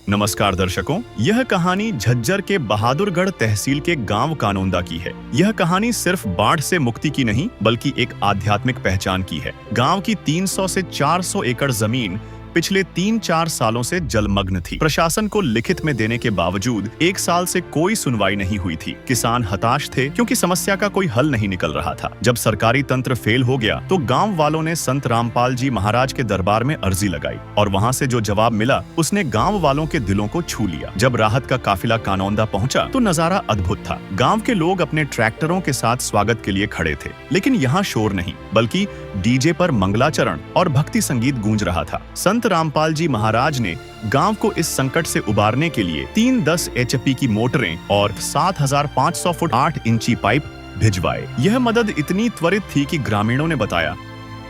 नमस्कार दर्शकों, यह कहानी झज्जर के बहादुरगढ़ तहसील के गांव कानोंदा की है। यह कहानी सिर्फ बाढ़ से मुक्ति की नहीं बल्कि एक आध्यात्मिक पहचान की है। गांव की 300 से 400 एकड़ जमीन पिछले 3-4 सालों से जलमग्न थी। प्रशासन को लिखित में देने के बावजूद 1 साल से कोई सुनवाई नहीं हुई थी। किसान हताश थे क्योंकि समस्या का कोई हल नहीं निकल रहा था। जब सरकारी तंत्र फेल हो गया तो गांव वालों ने संत रामपाल जी महाराज के दरबार में अर्जी लगाई और वहां से जो जवाब मिला उसने गांव वालों के दिलों को छू लिया। जब राहत का काफिला कानौंदा पहुंचा तो नजारा अद्भुत था। गांव के लोग अपने ट्रैक्टरों के साथ स्वागत के लिए खड़े थे, लेकिन यहाँ शोर नहीं बल्कि डीजे पर मंगलाचरण और भक्ति संगीत गूंज रहा था। संत रामपाल जी महाराज ने गांव को इस संकट से उबारने के लिए 3 10 HP की मोटरें और 7500 फुट 8 इंची पाइप भिजवाए। यह मदद इतनी त्वरित थी कि ग्रामीणों ने बताया,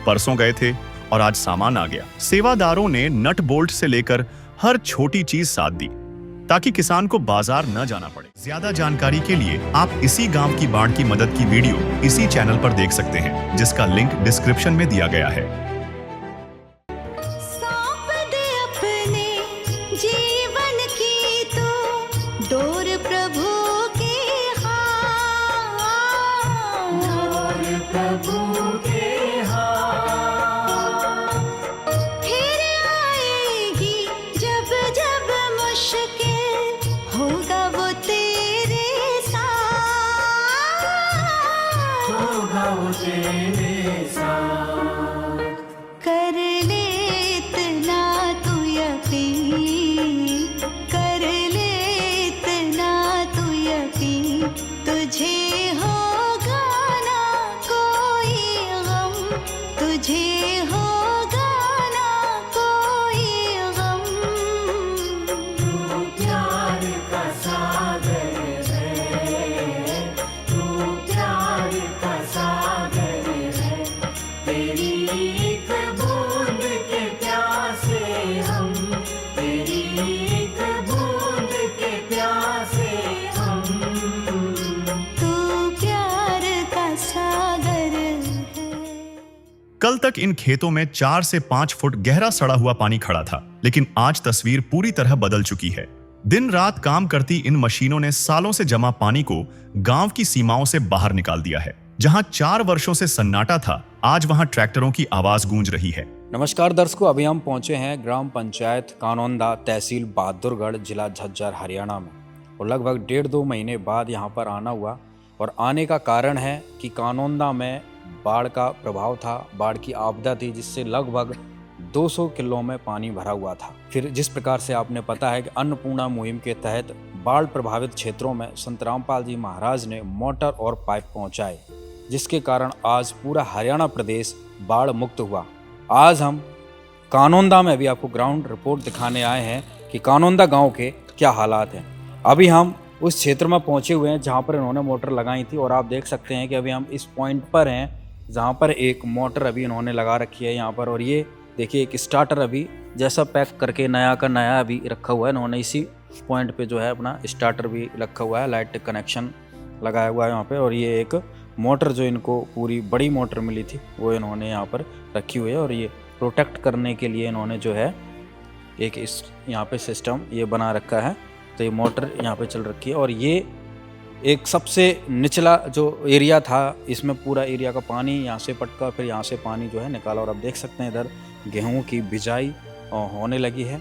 परसों गए थे और आज सामान आ गया। सेवादारों ने नट बोल्ट से लेकर हर छोटी चीज साथ दी ताकि किसान को बाजार न जाना पड़े। ज्यादा जानकारी के लिए आप इसी गांव की बाढ़ की मदद की वीडियो इसी चैनल पर देख सकते हैं, जिसका लिंक डिस्क्रिप्शन में दिया गया है। जीवन की तो डोर प्रभु के हाथ, डोर प्रभु के हाथ। फिर आएगी जब जब मुश्किल, होगा वो तेरे साथ, होगा वो तेरे साथ। कर ले इतना तू यकीन, कर ले इतना तू यकीन, तुझे होगा ना कोई गम, तुझे होगा ना कोई गम। तू प्यार का सागर है, तू प्यार का सागर है, तेरी एक बूंद के प्यासे हम, तेरी एक बूंद के प्यासे हम। तू प्यार का सागर है। कल तक इन खेतों में 4 से 5 फुट गहरा सड़ा हुआ पानी खड़ा था, लेकिन आज तस्वीर पूरी तरह बदल चुकी है। दिन रात काम करती इन मशीनों ने सालों से जमा पानी को गांव की सीमाओं से बाहर निकाल दिया है। जहां 4 वर्षों से सन्नाटा था, आज वहां ट्रैक्टरों की आवाज गूंज रही है। नमस्कार दर्शकों, अभी हम पहुंचे हैं ग्राम पंचायत कानौंदा, तहसील बहादुरगढ़, जिला झज्जर, हरियाणा में। और लगभग 1.5-2 महीने बाद यहां पर आना हुआ और आने का कारण है कि कानौंदा में बाढ़ का प्रभाव था, बाढ़ की आपदा थी, जिससे लगभग 200 किलो में पानी भरा हुआ था। फिर जिस प्रकार से आपने पता है कि अन्नपूर्णा मुहिम के तहत बाढ़ प्रभावित क्षेत्रों में संत रामपाल जी महाराज ने मोटर और पाइप पहुंचाए, जिसके कारण आज पूरा हरियाणा प्रदेश बाढ़ मुक्त हुआ। आज हम कानौंदा में भी आपको ग्राउंड रिपोर्ट दिखाने आए हैं कि कानौंदा गांव के क्या हालात हैं। अभी हम उस क्षेत्र में पहुंचे हुए हैं जहां पर इन्होंने मोटर लगाई थी और आप देख सकते हैं कि अभी हम इस पॉइंट पर हैं जहां पर एक मोटर अभी इन्होंने लगा रखी है यहाँ पर। और ये देखिए एक स्टार्टर अभी जैसा पैक करके नया का नया अभी रखा हुआ है इन्होंने। इसी पॉइंट पे जो है अपना स्टार्टर भी रखा हुआ है, लाइट कनेक्शन लगाया हुआ है यहाँ पे। और ये एक मोटर जो इनको पूरी बड़ी मोटर मिली थी वो इन्होंने यहाँ पर रखी हुई है। और ये प्रोटेक्ट करने के लिए इन्होंने जो है एक इस यहाँ पे सिस्टम ये बना रखा है। तो ये मोटर यहाँ पे चल रखी है और ये एक सबसे निचला जो एरिया था, इसमें पूरा एरिया का पानी यहाँ से पटका, फिर यहाँ से पानी जो है निकाला। और आप देख सकते हैं इधर गेहूं की बिजाई होने लगी है।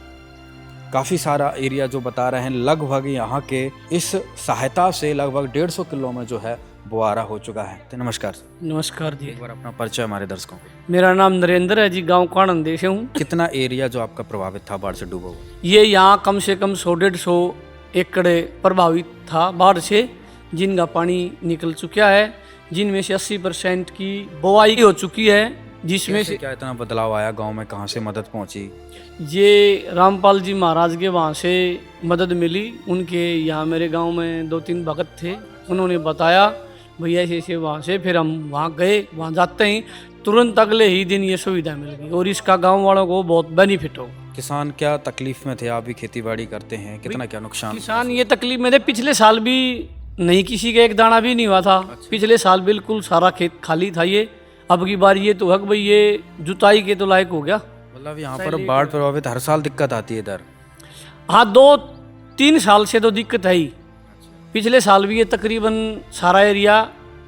काफ़ी सारा एरिया जो बता रहे हैं, लगभग यहाँ के इस सहायता से लगभग 150 किलो में जो है बुआरा हो चुका है। तो नमस्कार। नमस्कार जी। एक बार अपना परिचय हमारे दर्शकों को। मेरा नाम नरेंद्र है जी, गांव कानौंदे से हूँ। कितना एरिया जो आपका प्रभावित था बाढ़ से डूबा हुआ? ये यहाँ कम से कम 100-150 एकड़ प्रभावित था बाढ़ से, जिनका पानी निकल चुका है, जिनमें से 80% की बुआई हो चुकी है। जिसमें से क्या इतना बदलाव आया गांव में, कहाँ से मदद पहुंची? ये रामपाल जी महाराज के वहाँ से मदद मिली। उनके यहाँ मेरे गांव में 2-3 भगत थे, उन्होंने बताया भैया ऐसे वहाँ से। फिर हम वहाँ गए, वहाँ जाते ही तुरंत अगले ही दिन ये सुविधा मिल गई और इसका गांव वालों को बहुत बेनिफिट होगा। किसान क्या तकलीफ में थे? आप भी खेती बाड़ी करते हैं, कितना क्या नुकसान? किसान ये तकलीफ में थे, पिछले साल भी नहीं किसी का एक दाना भी नहीं हुआ था। पिछले साल बिल्कुल सारा खेत खाली था ये। अब की बार ये तो हक भाई ये जुताई के तो लायक हो गया। मतलब यहाँ पर बाढ़ प्रभावित हर साल दिक्कत आती है इधर? हाँ 2-3 साल से तो दिक्कत है ही। पिछले साल भी ये तकरीबन सारा एरिया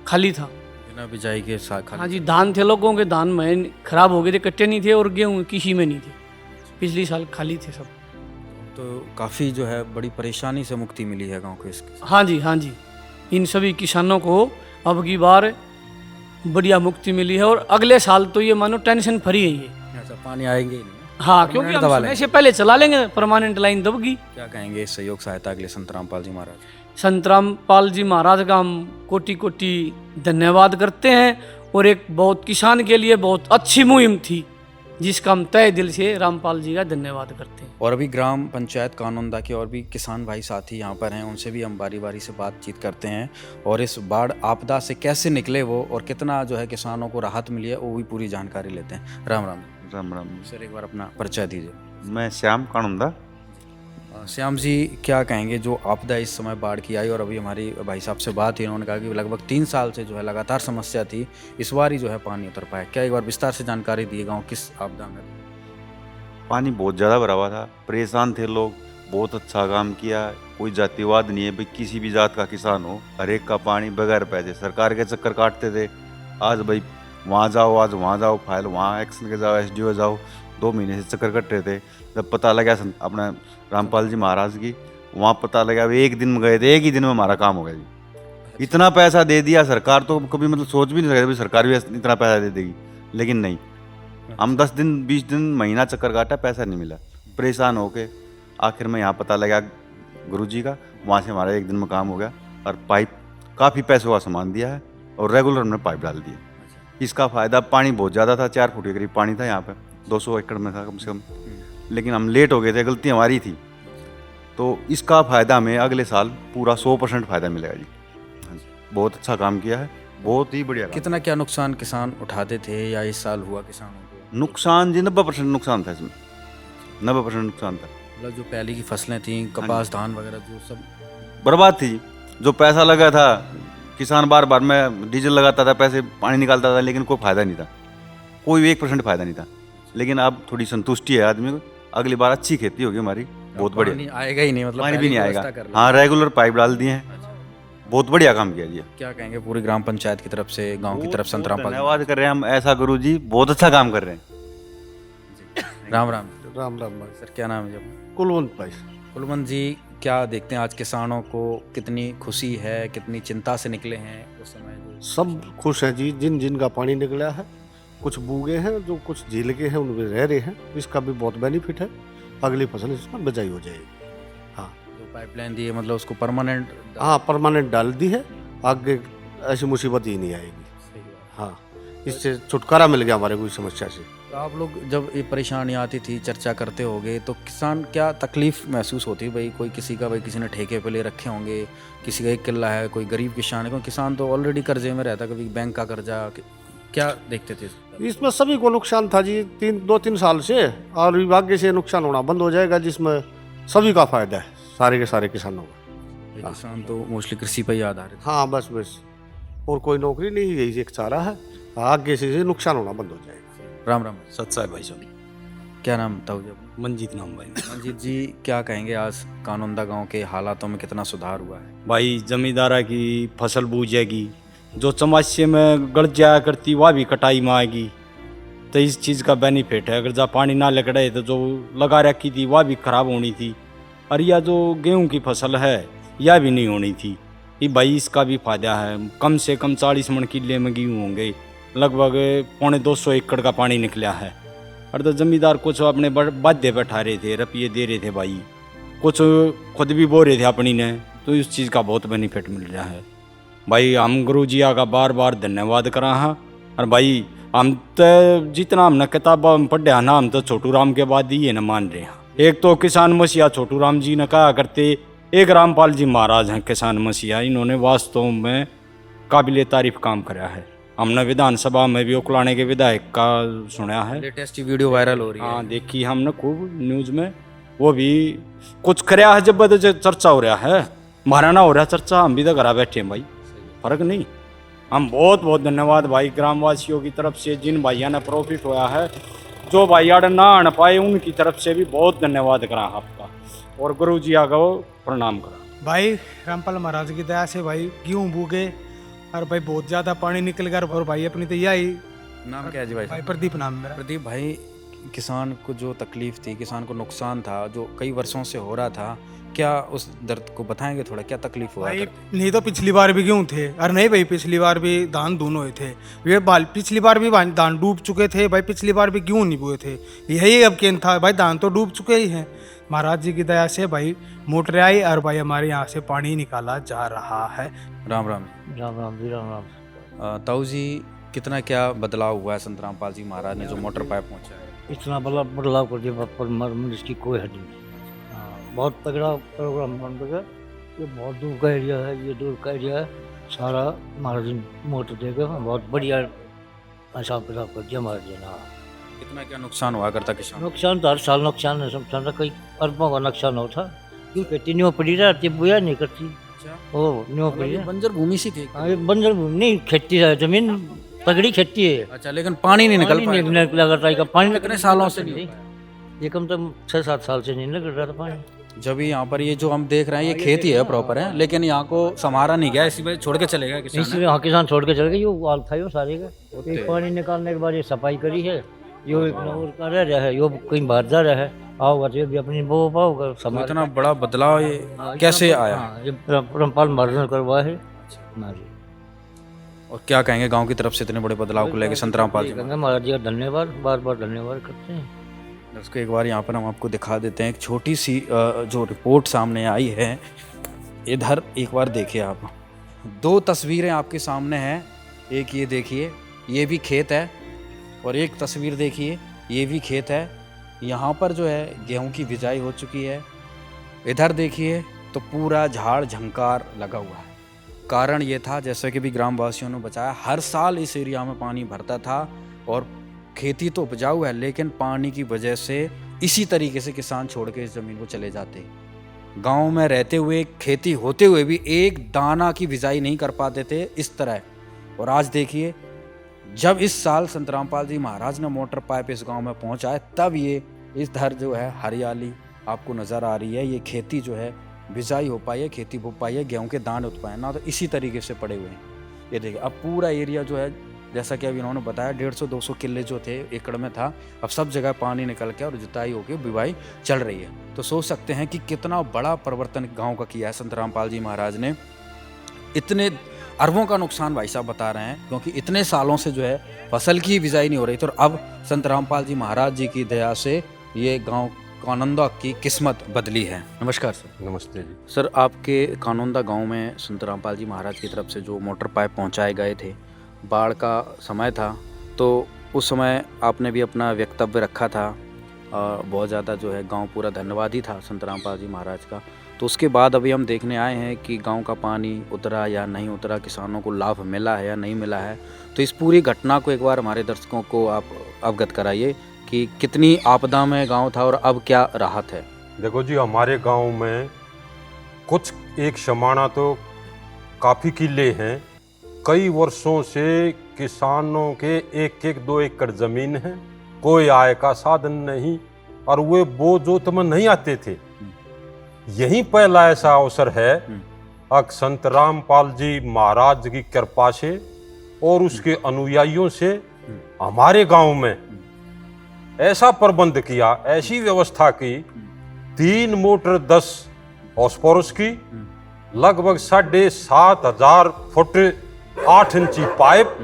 खाली था। बिना बिजाई के हाँ जी, धान थे लोगों के, धान में खराब हो गए थे, कट्टे नहीं थे, और गेहूँ किसी में नहीं थे। पिछले साल खाली थे सब। तो काफ़ी जो है बड़ी परेशानी से मुक्ति मिली है गांव को इसके। हाँ जी, हाँ जी, इन सभी किसानों को अब की बार बढ़िया मुक्ति मिली है, और अगले साल तो ये मानो टेंशन फ्री है ये। ऐसा पानी आएंगे ही नहीं। हाँ, क्योंकि हम समय से पहले चला लेंगे, परमानेंट लाइन दबगी। क्या कहेंगे इस सहयोग सहायता के लिए संत रामपाल जी महाराज? संत रामपाल जी महाराज का हम कोटि कोटि धन्यवाद करते हैं, और एक बहुत किसान के लिए बहुत अच्छी मुहिम थी, जिसका हम तहे दिल से रामपाल जी का धन्यवाद करते हैं। और अभी ग्राम पंचायत कानोंदा के और भी किसान भाई साथी यहाँ पर हैं, उनसे भी हम बारी बारी से बातचीत करते हैं, और इस बाढ़ आपदा से कैसे निकले वो और कितना जो है किसानों को राहत मिली है वो भी पूरी जानकारी लेते हैं। राम राम। राम राम। सर एक बार अपना परिचय दीजिए। मैं श्याम कानूंदा। श्याम जी, क्या कहेंगे जो आपदा इस समय बाढ़ की आई, और अभी हमारी भाई साहब से बात हुई, उन्होंने कहा कि लगभग 3 साल से जो है लगातार समस्या थी, इस बार ही जो है पानी उतर पाया, क्या एक बार विस्तार से जानकारी दिए गाँव किस आपदा में? पानी बहुत ज़्यादा भरा हुआ था, परेशान थे लोग, बहुत अच्छा काम किया। कोई जातिवाद नहीं है भाई, किसी भी जात का किसान हो, हर एक का पानी बगैर पैसे, सरकार के चक्कर काटते थे। आज भाई वहाँ जाओ, आज वहाँ जाओ, फाइल वहाँ एक्शन के जाओ, SDO जाओ, 2 महीने से चक्कर कट रहे थे। जब पता लगा अपना रामपाल जी महाराज की, वहाँ पता लगा, वे एक दिन में गए थे, एक ही दिन में हमारा काम हो गया जी। इतना पैसा दे दिया सरकार, तो कभी मतलब सोच भी नहीं सकते सरकार भी इतना पैसा दे देगी, लेकिन नहीं। हम 10 दिन 20 दिन महीना चक्कर काटा, पैसा नहीं मिला, परेशान होके आखिर में यहाँ पता लगा गुरुजी का, वहाँ से हमारा एक दिन में काम हो गया, और पाइप काफ़ी पैसों का सामान दिया है, और रेगुलर हमने पाइप डाल दिया। इसका फ़ायदा, पानी बहुत ज़्यादा था, 4 फुट के करीब पानी था यहाँ पे, 200 एकड़ में था कम से कम, लेकिन हम लेट हो गए थे, गलती हमारी थी। तो इसका फ़ायदा हमें अगले साल पूरा 100% फ़ायदा मिलेगा जी। हाँ जी, बहुत अच्छा काम किया है, बहुत ही बढ़िया। कितना क्या नुकसान किसान उठाते थे या इस साल हुआ किसानों को? नुकसान जी 90% नुकसान था इसमें, 90% नुकसान था। मतलब जो पहले की फसलें थी, कपास धान वगैरह जो सब बर्बाद थी। जो पैसा लगा था, किसान बार बार में डीजल लगाता था, पैसे पानी निकालता था, लेकिन कोई फ़ायदा नहीं था, कोई 1% फ़ायदा नहीं था। लेकिन अब थोड़ी संतुष्टि है आदमी को, अगली बार अच्छी खेती होगी हमारी, बहुत बढ़िया। पानी आएगा ही नहीं, मतलब पानी भी नहीं आएगा। व्यवस्था कर लो। हाँ, रेगुलर पाइप डाल दिए हैं, बहुत बढ़िया काम किया जी। क्या कहेंगे पूरी ग्राम पंचायत की तरफ से, गांव की तरफ संत रामपाल? धन्यवाद कर रहे हैं हम, ऐसा गुरु जी बहुत अच्छा काम कर रहे हैं। राम राम। राम राम भाई। सर क्या नाम है जब? कुलवंत भाई। कुलवंत जी, क्या देखते हैं आज किसानों को कितनी खुशी है, कितनी चिंता से निकले हैं उस समय? सब खुश हैं जी, जिन जिन का पानी निकला है, कुछ बूगे हैं, जो कुछ झील के हैं उनमें रह रहे हैं, इसका भी बहुत बेनिफिट है। अगली फसल इसमें बिजाई हो जाएगी। हाँ, जो पाइपलाइन दी है मतलब उसको परमानेंट? हाँ, परमानेंट डाल दी है, आगे ऐसी मुसीबत ही नहीं आएगी। हाँ, इससे छुटकारा मिल गया हमारे कोई समस्या से। तो आप लोग जब ये परेशानी आती थी, चर्चा करते होंगे, तो किसान क्या तकलीफ महसूस होती? भाई कोई किसी का, भाई किसी ने ठेके पे ले रखे होंगे, किसी का 1 किल्ला है, कोई गरीब किसान है, कोई किसान तो ऑलरेडी कर्जे में रहता, कभी बैंक का कर्जा, क्या देखते थे? इसमें सभी को नुकसान था जी, 2-3 साल से, और विभाग से नुकसान होना बंद हो जाएगा, जिसमें सभी का फायदा है, सारे के सारे किसानों का। किसान तो मोस्टली कृषि पर ही आधारित। हाँ, बस बस, और कोई नौकरी नहीं, यही एक चारा है, आगे से नुकसान होना बंद हो जाएगा। राम राम। सत्साई भाई साहब। क्या नाम था जब? मंजीत नाम भाई। मंजीत जी, क्या कहेंगे आज कानोंदा गांव के हालातों में कितना सुधार हुआ है? भाई जमींदारा की फसल बूझेगी, जो चमाचे में गड़ जाया करती वह भी कटाई में आएगी, तो इस चीज़ का बेनिफिट है। अगर जहाँ पानी ना लगड़े तो जो लगा रखी थी वह भी खराब होनी थी, और यह जो गेहूं की फसल है यह भी नहीं होनी थी। ये भाई इसका भी फायदा है, कम से कम 40 मन किले में गेहूँ होंगे, लगभग 250 एकड़ का पानी निकला है। और तो जमींदार कुछ अपने बाध्य बैठा रहे थे, रुपये दे रहे थे भाई, कुछ खुद भी बो रहे थे अपनी ने, तो इस चीज़ का बहुत बेनिफिट मिल रहा है भाई। हम गुरु जी का बार बार धन्यवाद करा हाँ। और भाई हम तो जितना हमने किताबों में पढ़े ना, हम तो छोटू राम के बाद ही ये न मान रहे हैं। एक तो किसान मसीहा छोटू राम जी ने कहा करते, एक रामपाल जी महाराज हैं किसान मसीहा, इन्होंने वास्तव में काबिल तारीफ काम करा है। हमने विधानसभा में भी उकलाने के विधायक का सुना है, लेटेस्ट वीडियो वायरल हो रही है। हाँ, देखी हमने खूब न्यूज़ में, वो भी कुछ कराया है, जब चर्चा हो रहा है, महाराणा हो रहा चर्चा, हम भी तो घर बैठे हैं भाई, फर्क नहीं। हम बहुत बहुत धन्यवाद भाई ग्रामवासियों की तरफ से, जिन भाइयों ने प्रॉफिट होया है, जो भाई ना आन पाए उनकी तरफ से भी बहुत धन्यवाद करा आपका। और गुरु जी आगे प्रणाम करा। भाई रामपाल महाराज की दया से भाई गेहूं बूगे और भाई बहुत ज्यादा पानी निकल गया और भाई अपनी तो यही नाम क्या है जी भाई? भाई प्रदीप नाम मेरा। प्रदीप भाई, किसान को जो तकलीफ थी, किसान को नुकसान था जो कई वर्षों से हो रहा था, क्या उस दर्द को बताएंगे थोड़ा, क्या तकलीफ हुआ? भाई नहीं तो पिछली बार भी गेहूं थे और नहीं भाई पिछली बार भी धान दोनों हुए थे। ये पिछली बार भी धान डूब चुके थे भाई, पिछली बार भी गेहूं नहीं बोए थे। यही अब केन था भाई, धान तो डूब चुके ही हैं। महाराज जी की दया से भाई मोटर आई और भाई हमारे यहाँ से पानी निकाला जा रहा है। राम राम राम राम जी, राम राम। ताऊ जी, कितना क्या बदलाव हुआ है संत रामपाल जी महाराज ने जो मोटर पाइप पहुँचाया? इतना बदलाव कर दिया पर इसकी कोई हद नहीं। हाँ, बहुत तगड़ा प्रोग्राम बन गया। ये बहुत दूर का एरिया है, ये दूर का एरिया है सारा। महाराज जी मोटर देगा, बहुत बढ़िया हिसाब किताब कर दिया महाराज जी ने। हाँ, कितना क्या नुकसान हुआ करता किसान? नुकसान तो हर साल नुकसान है, सब कई अरबों का नुकसान होता। क्यों खेती न्यू पड़ी रहती, बुआ नहीं करती। ओ न्यू पड़ी है, बंजर भूमि सी थी? हाँ, ये बंजर भूमि नहीं, खेती है, जमीन तगड़ी खेती है। अच्छा, लेकिन पानी नहीं निकल पाया? निकल पानी कितने सालों से नहीं? ये कम तो 6-7 साल से नहीं लग रहा था पानी। जब यहाँ पर ये जो हम देख रहे हैं ये खेत ही है प्रॉपर है, लेकिन यहाँ को संभारा नहीं गया, इसी वजह छोड़ के चले गए किसान? इसलिए हाँ, किसान छोड़ के चले गए। ये वाल था यो सारे का। एक पानी निकालने के बाद ये सफाई करी है, यो एक नंबर का रह रहा है, यो कहीं बाहर जा रहा है, आओगा तो ये भी अपनी बो पाओगा। तो इतना बड़ा बदलाव ये कैसे आया? ये रामपाल महाराज ने करवाया है। हाँ जी। और क्या कहेंगे गांव की तरफ से इतने बड़े बदलाव को लेकर संत रामपाल जी? महाराज जी का धन्यवाद, बार बार धन्यवाद करते हैं। उसको एक बार यहाँ पर हम आपको दिखा देते हैं, एक छोटी सी जो रिपोर्ट सामने आई है। इधर एक बार देखिए आप, 2 तस्वीरें आपके सामने हैं। एक ये देखिए, ये भी खेत है, और एक तस्वीर देखिए, ये भी खेत है। यहाँ पर जो है गेहूं की बिजाई हो चुकी है। इधर देखिए तो पूरा झाड़ झंकार लगा हुआ है। कारण ये था, जैसे कि भी ग्रामवासियों ने बताया, हर साल इस एरिया में पानी भरता था और खेती तो उपजाऊ है, लेकिन पानी की वजह से इसी तरीके से किसान छोड़ के इस ज़मीन को चले जाते। गांव में रहते हुए, खेती होते हुए भी एक दाना की बिजाई नहीं कर पाते थे इस तरह। और आज देखिए, जब इस साल संत रामपाल जी महाराज ने मोटर पाइप इस गांव में पहुंचाए, तब ये इधर जो है हरियाली आपको नज़र आ रही है। ये खेती जो है बिजाई हो पाई है, खेती हो पाई है, गेहूं के दाने उठ पाए ना, तो इसी तरीके से पड़े हुए हैं। ये देखिए, अब पूरा एरिया जो है, जैसा कि अभी इन्होंने बताया, 150-200 किले जो थे एकड़ में था, अब सब जगह पानी निकल के और जुताई होकर बिवाई चल रही है। तो सोच सकते हैं कि कितना बड़ा परिवर्तन गाँव का किया है संत रामपाल जी महाराज ने। इतने अरबों का नुकसान भाई साहब बता रहे हैं, क्योंकि इतने सालों से जो है फसल की बिजाई नहीं हो रही थी, और अब संत रामपाल जी महाराज जी की दया से ये गांव कानोंदा की किस्मत बदली है। नमस्कार सर। नमस्ते जी। सर, आपके कानोंदा गांव में संत रामपाल जी महाराज की तरफ से जो मोटर पाइप पहुंचाए गए थे, बाढ़ का समय था, तो उस समय आपने भी अपना वक्तव्य रखा था, और बहुत ज़्यादा जो है गांव पूरा धन्यवादी था संत रामपाल जी महाराज का। तो उसके बाद अभी हम देखने आए हैं कि गांव का पानी उतरा या नहीं उतरा, किसानों को लाभ मिला है या नहीं मिला है। तो इस पूरी घटना को एक बार हमारे दर्शकों को आप अवगत कराइए कि कितनी आपदा में गांव था और अब क्या राहत है। देखो जी, हमारे गांव में कुछ एक शमाना तो काफ़ी किले हैं। कई वर्षों से किसानों के 1-2 एकड़ ज़मीन है, कोई आय का साधन नहीं, और वे बो जोत में नहीं आते थे। यही पहला ऐसा अवसर है अब संत रामपाल जी महाराज की कृपा से और उसके अनुयायियों से हमारे गांव में ऐसा प्रबंध किया, ऐसी व्यवस्था की, 3 मोटर 10 हॉर्सपावर की, लगभग 7,500 फुट 8 इंची पाइप,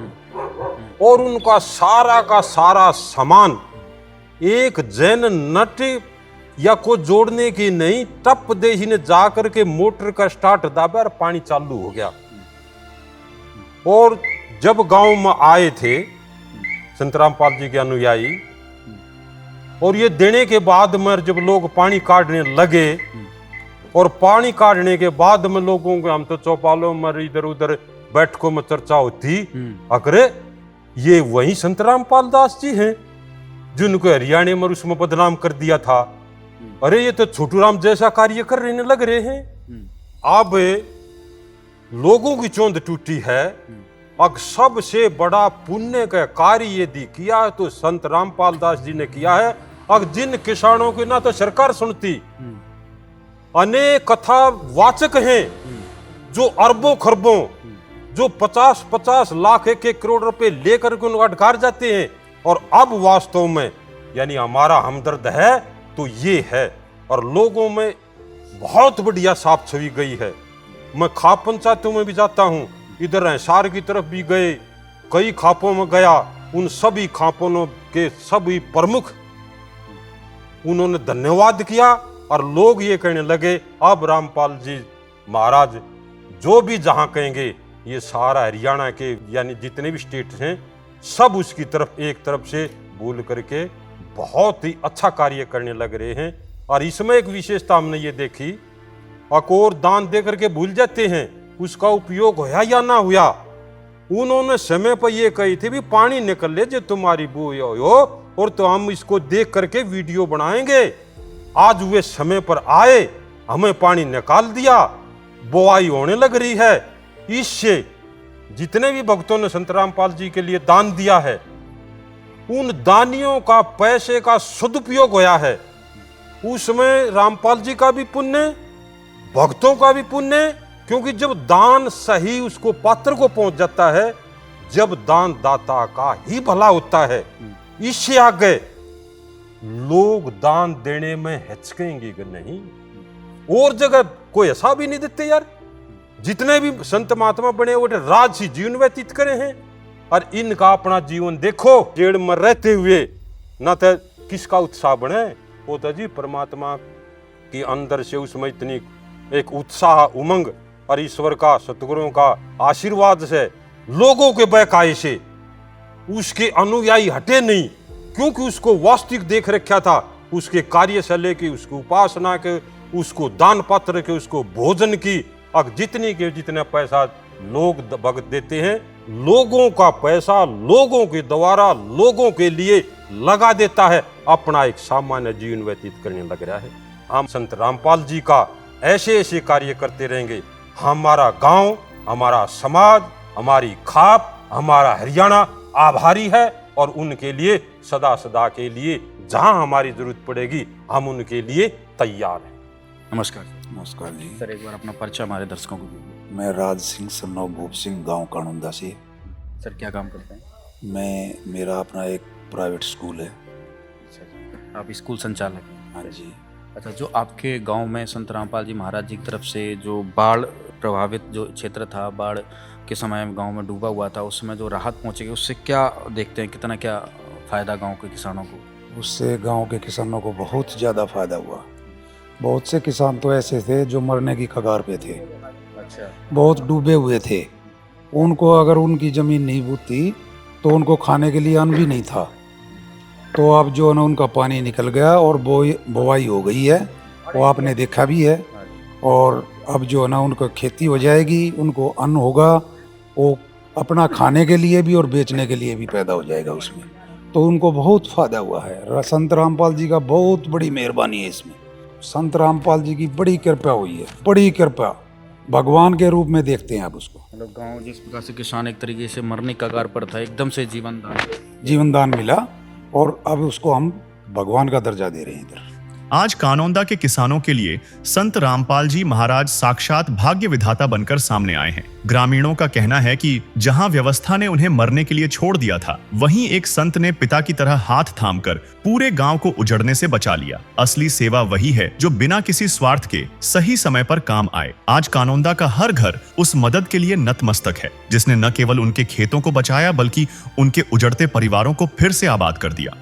और उनका सारा का सारा सामान एक जैन नट या को जोड़ने की नहीं, टप दे ही ने जाकर के मोटर का स्टार्ट दाबा और पानी चालू हो गया। और जब गांव में आए थे संत रामपाल जी के अनुयायी, और ये देने के बाद में जब लोग पानी काटने लगे, और पानी काटने के बाद में लोगों को, हम तो चौपालों में इधर उधर बैठकों में चर्चा होती, अरे ये वही संत रामपाल दास जी हैं जिनको हरियाणा में उसमें बदनाम कर दिया था। अरे ये तो छोटू राम जैसा कार्य कर रहे लग रहे हैं। अब लोगों की चोंद टूटी है। अब सबसे बड़ा पुण्य का कार्य यदि किया है तो संत रामपाल दास जी ने किया है। अब जिन किसानों की ना तो सरकार सुनती, अनेक कथावाचक हैं जो अरबों खरबों, जो 50-50 लाख 1-1 करोड़ रुपए लेकर के उनको अटकार जाते हैं। और अब वास्तव में यानी हमारा हमदर्द है तो ये है, और लोगों में बहुत बढ़िया साफ छवि गई है। मैं खाप पंचायतों में भी जाता हूँ, इधर हिसार की तरफ भी गए, कई खापों में गया, उन सभी खापों के सभी प्रमुख उन्होंने धन्यवाद किया और लोग ये कहने लगे अब रामपाल जी महाराज जो भी जहां कहेंगे ये सारा हरियाणा के यानी जितने भी स्टेट हैं सब उसकी तरफ एक तरफ से बोल करके बहुत ही अच्छा कार्य करने लग रहे हैं। और इसमें एक विशेषता हमने ये देखी, अकोर दान दे करके भूल जाते हैं, उसका उपयोग होया या ना हुआ। उन्होंने समय पर ये कही थी भी पानी निकल ले जो तुम्हारी बुआ हो और तो हम इसको देख करके वीडियो बनाएंगे। आज वे समय पर आए, हमें पानी निकाल दिया, बुआई होने लग रही है। इससे जितने भी भक्तों ने संत रामपाल जी के लिए दान दिया है उन दानियों का पैसे का सदुपयोग होया है। उसमें रामपाल जी का भी पुण्य, भक्तों का भी पुण्य, क्योंकि जब दान सही उसको पात्र को पहुंच जाता है, जब दान दाता का ही भला होता है। इससे आगे लोग दान देने में हिचकेंगे कि नहीं। और जगह कोई ऐसा भी नहीं देते यार, जितने भी संत महात्मा बने वो राजसी जीवन व्यतीत करे हैं। और इनका अपना जीवन देखो, जेड़ में रहते हुए ना तो किसका उत्साह बने, वो तो जी परमात्मा के अंदर से उसमें इतनी एक उत्साह, उमंग और ईश्वर का, सतगुरुओं का आशीर्वाद से, लोगों के बहकाए से उसके अनुयायी हटे नहीं, क्योंकि उसको वास्तविक देख रखा था। उसके कार्य से लेके उसकी उपासना के, उसको दान पात्र के, उसको भोजन की, अब जितनी के जितना पैसा लोग भगत देते हैं, लोगों का पैसा लोगों के द्वारा लोगों के लिए लगा देता है, अपना एक सामान्य जीवन व्यतीत करने लग रहा है। हम संत रामपाल जी का ऐसे ऐसे कार्य करते रहेंगे, हमारा गांव, हमारा समाज, हमारी खाप, हमारा हरियाणा आभारी है और उनके लिए सदा सदा के लिए जहां हमारी जरूरत पड़ेगी हम उनके लिए तैयार हैं। नमस्कार। नमस्कार जी। सर एक बार अपना परिचय हमारे दर्शकों को दीजिए। मैं राज सिंह सन्नो भूप सिंह, गांव कानूनदा से। सर क्या काम करते हैं? मेरा अपना एक प्राइवेट स्कूल है। अच्छा, आप स्कूल संचालक हैं? हाँ जी। अच्छा, जो आपके गांव में संत रामपाल जी महाराज जी की तरफ से जो बाढ़ प्रभावित जो क्षेत्र था, बाढ़ के समय गांव में डूबा हुआ था, उसमें जो राहत पहुंचेगी उससे क्या देखते हैं, कितना क्या फ़ायदा गांव के किसानों को? उससे गांव के किसानों को बहुत ज़्यादा फ़ायदा हुआ। बहुत से किसान तो ऐसे थे जो मरने की कगार पे थे। अच्छा। बहुत डूबे हुए थे। उनको अगर उनकी ज़मीन नहीं बूती तो उनको खाने के लिए अन्न भी नहीं था। तो अब जो है ना उनका पानी निकल गया और बुआई हो गई है, वो आपने देखा भी है। और अब जो है ना उनको खेती हो जाएगी, उनको अन्न होगा, वो अपना खाने के लिए भी और बेचने के लिए भी पैदा हो जाएगा उसमें। तो उनको बहुत फ़ायदा हुआ है। संत रामपाल जी का बहुत बड़ी मेहरबानी है इसमें। संत रामपाल जी की बड़ी कृपा हुई है, बड़ी कृपा, भगवान के रूप में देखते हैं आप उसको। मतलब गांव जिस प्रकार से किसान एक तरीके से मरने की कगार पर था, एकदम से जीवन दान मिला और अब उसको हम भगवान का दर्जा दे रहे हैं इधर। आज कानौंदा के किसानों के लिए संत रामपाल जी महाराज साक्षात भाग्य विधाता बनकर सामने आए हैं। ग्रामीणों का कहना है कि जहां व्यवस्था ने उन्हें मरने के लिए छोड़ दिया था, वहीं एक संत ने पिता की तरह हाथ थामकर पूरे गांव को उजड़ने से बचा लिया। असली सेवा वही है जो बिना किसी स्वार्थ के सही समय पर काम आए। आज कानौंदा का हर घर उस मदद के लिए नतमस्तक है, जिसने न केवल उनके खेतों को बचाया बल्कि उनके उजड़ते परिवारों को फिर से आबाद कर दिया।